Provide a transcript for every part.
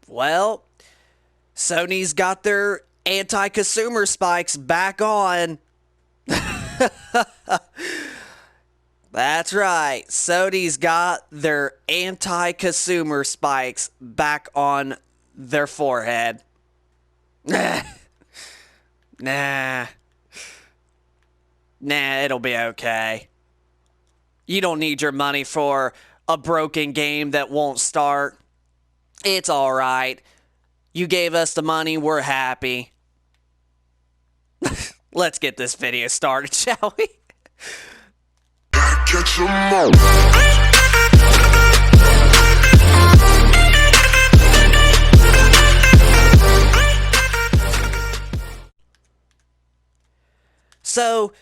Well, Sony's got their anti-consumer spikes back on. That's right. Sony's got their anti-consumer spikes back on their forehead. Nah. Nah, it'll be okay. You don't need your money for a broken game that won't start. It's alright. You gave us the money, we're happy. Let's get this video started, shall we? Catch 'em all. So,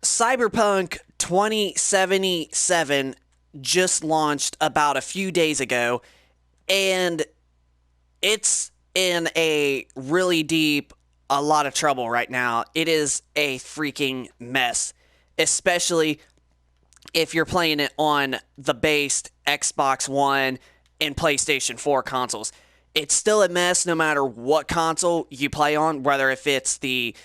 Cyberpunk 2077 just launched about a few days ago, and it's in a lot of trouble right now. It is a freaking mess, especially if you're playing it on the based Xbox One and PlayStation 4 consoles. It's still a mess no matter what console you play on, whether if it's the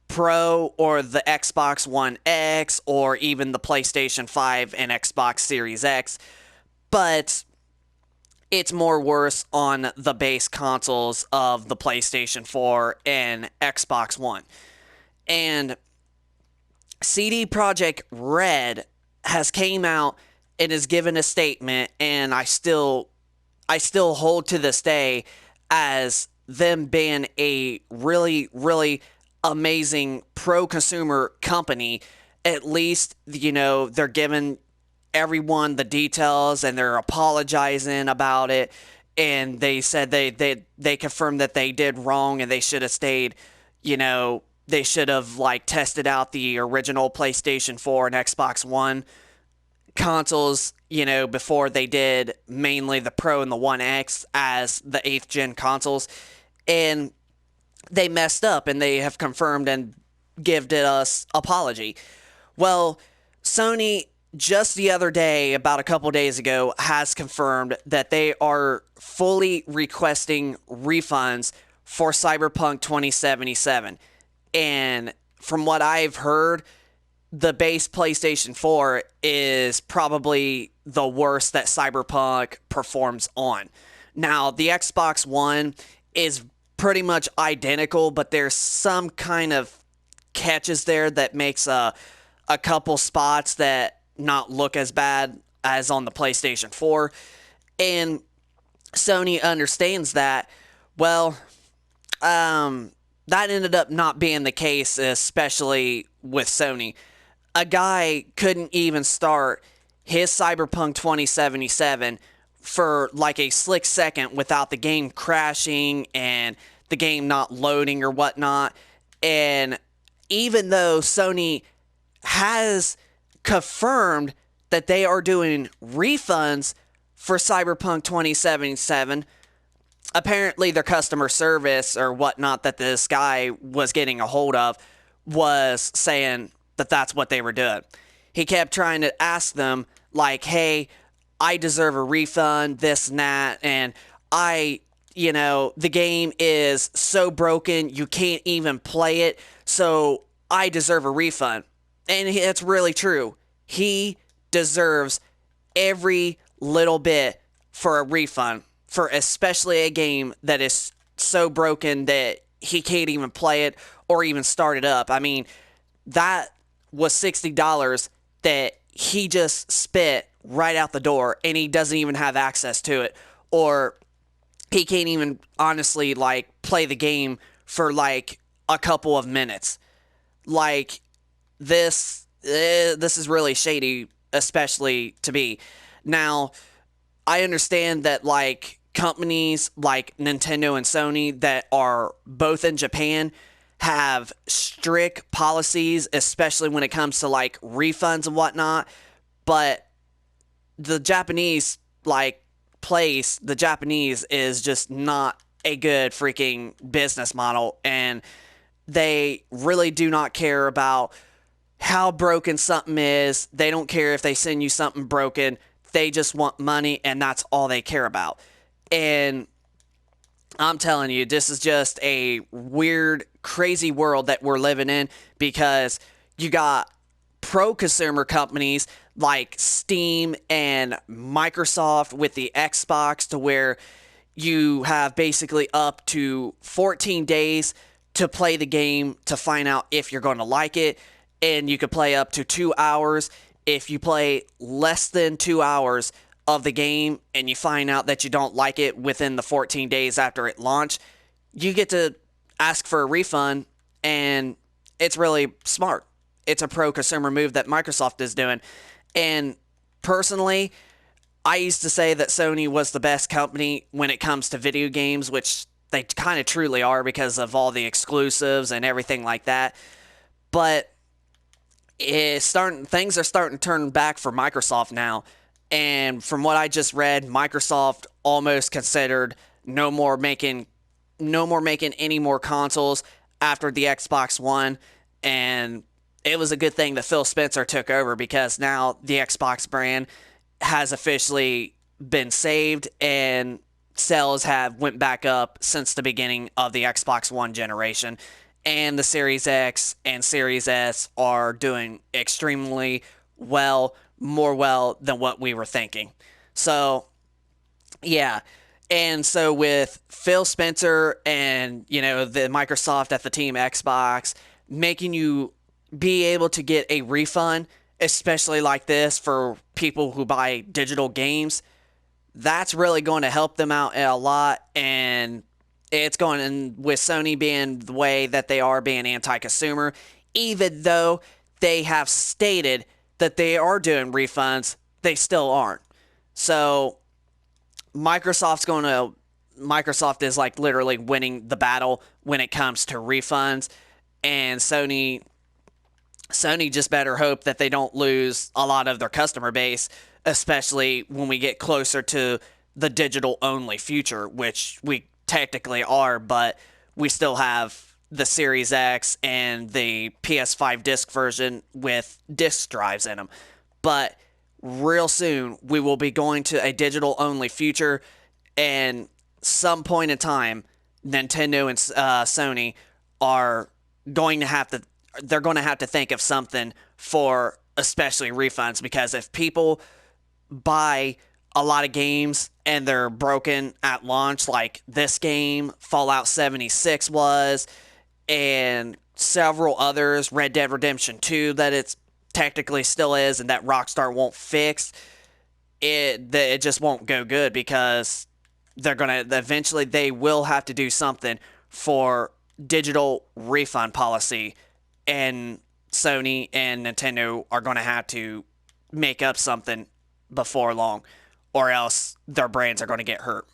Pro or the Xbox One X or even the PlayStation 5 and Xbox Series X. But it's more worse on the base consoles of the PlayStation 4 and Xbox One. And CD Projekt Red has came out and has given a statement, and I still hold to this day as them being a really amazing pro-consumer company. At least, they're giving everyone the details and they're apologizing about it, and they said they confirmed that they did wrong and they should have stayed, they should have tested out the original PlayStation 4 and Xbox One consoles, before they did mainly the Pro and the One X as the 8th gen consoles. And they messed up, and they have confirmed and given us apology. Well, Sony just the other day, about a couple days ago, has confirmed that they are fully requesting refunds for Cyberpunk 2077. And from what I've heard, the base PlayStation 4 is probably the worst that Cyberpunk performs on. Now, the Xbox One is pretty much identical, but there's some kind of catches there that makes a couple spots that not look as bad as on the PlayStation 4. And Sony understands that. Well, that ended up not being the case, especially with Sony. A guy couldn't even start his Cyberpunk 2077 for a slick second without the game crashing and the game not loading or whatnot. And even though Sony has confirmed that they are doing refunds for Cyberpunk 2077, apparently their customer service or whatnot that this guy was getting a hold of was saying that that's what they were doing. He kept trying to ask them, hey, I deserve a refund, this and that, and the game is so broken, you can't even play it, so I deserve a refund. And it's really true. He deserves every little bit for a refund, for especially a game that is so broken that he can't even play it or even start it up. I mean, that was $60 that he just spit right out the door, and he doesn't even have access to it, or he can't even honestly play the game for a couple of minutes. This is really shady, especially to me. Now, I understand that companies like Nintendo and Sony that are both in Japan have strict policies, especially when it comes to refunds and whatnot. But the Japanese the Japanese is just not a good freaking business model, and they really do not care about how broken something is. They don't care if they send you something broken. They just want money, and that's all they care about. And I'm telling you, this is just a weird, crazy world that we're living in because you got pro consumer companies like Steam and Microsoft with the Xbox to where you have basically up to 14 days to play the game to find out if you're going to like it. And you could play up to 2 hours. If you play less than 2 hours of the game and you find out that you don't like it within the 14 days after it launched, you get to ask for a refund. And it's really smart. It's a pro consumer move that Microsoft is doing. And personally, I used to say that Sony was the best company when it comes to video games, which they kind of truly are because of all the exclusives and everything like that. But things are starting to turn back for Microsoft now. And from what I just read, Microsoft almost considered no more making any more consoles after the Xbox One. And it was a good thing that Phil Spencer took over because now the Xbox brand has officially been saved and sales have went back up since the beginning of the Xbox One generation. And the Series X and Series S are doing extremely well, more well than what we were thinking. So, yeah. And so with Phil Spencer and, the Microsoft at the Team Xbox making you be able to get a refund, especially like this for people who buy digital games, that's really going to help them out a lot. And it's going, and with Sony being the way that they are, being anti-consumer, even though they have stated that they are doing refunds, they still aren't. So Microsoft is like literally winning the battle when it comes to refunds, and Sony just better hope that they don't lose a lot of their customer base, especially when we get closer to the digital only future, which we technically are, but we still have the Series X and the PS5 disc version with disc drives in them. But real soon, we will be going to a digital only future, and some point in time, Nintendo and Sony are going to have to they're going to have to think of something for especially refunds, because if people buy a lot of games and they're broken at launch, like this game, Fallout 76 was, and several others, Red Dead Redemption 2, that it's technically still is, and that Rockstar won't fix, it just won't go good, because eventually they will have to do something for digital refund policy, and Sony and Nintendo are going to have to make up something before long, or else their brands are going to get hurt.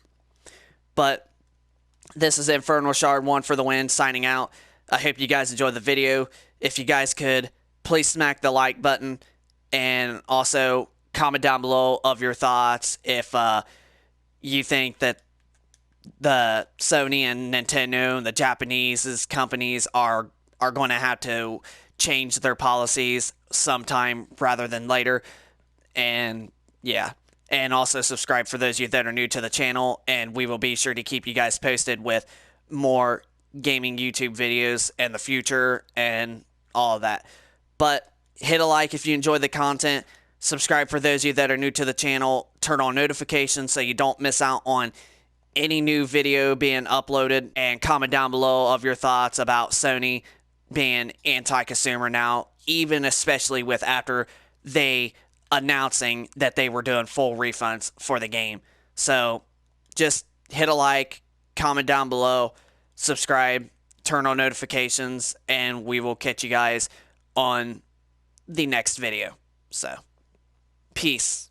But this is Infernal Shard 1 for the win, signing out. I hope you guys enjoyed the video. If you guys could, please smack the like button, and also comment down below of your thoughts if you think that the Sony and Nintendo and the Japanese companies are going to have to change their policies sometime rather than later. And yeah, and also subscribe for those of you that are new to the channel, and we will be sure to keep you guys posted with more gaming YouTube videos in the future and all of that. But hit a like if you enjoyed the content, subscribe for those of you that are new to the channel, turn on notifications so you don't miss out on any new video being uploaded, and comment down below of your thoughts about Sony being anti-consumer now, even especially with after they announcing that they were doing full refunds for the game. So just hit a like, comment down below, subscribe, turn on notifications, and we will catch you guys on the next video. So peace.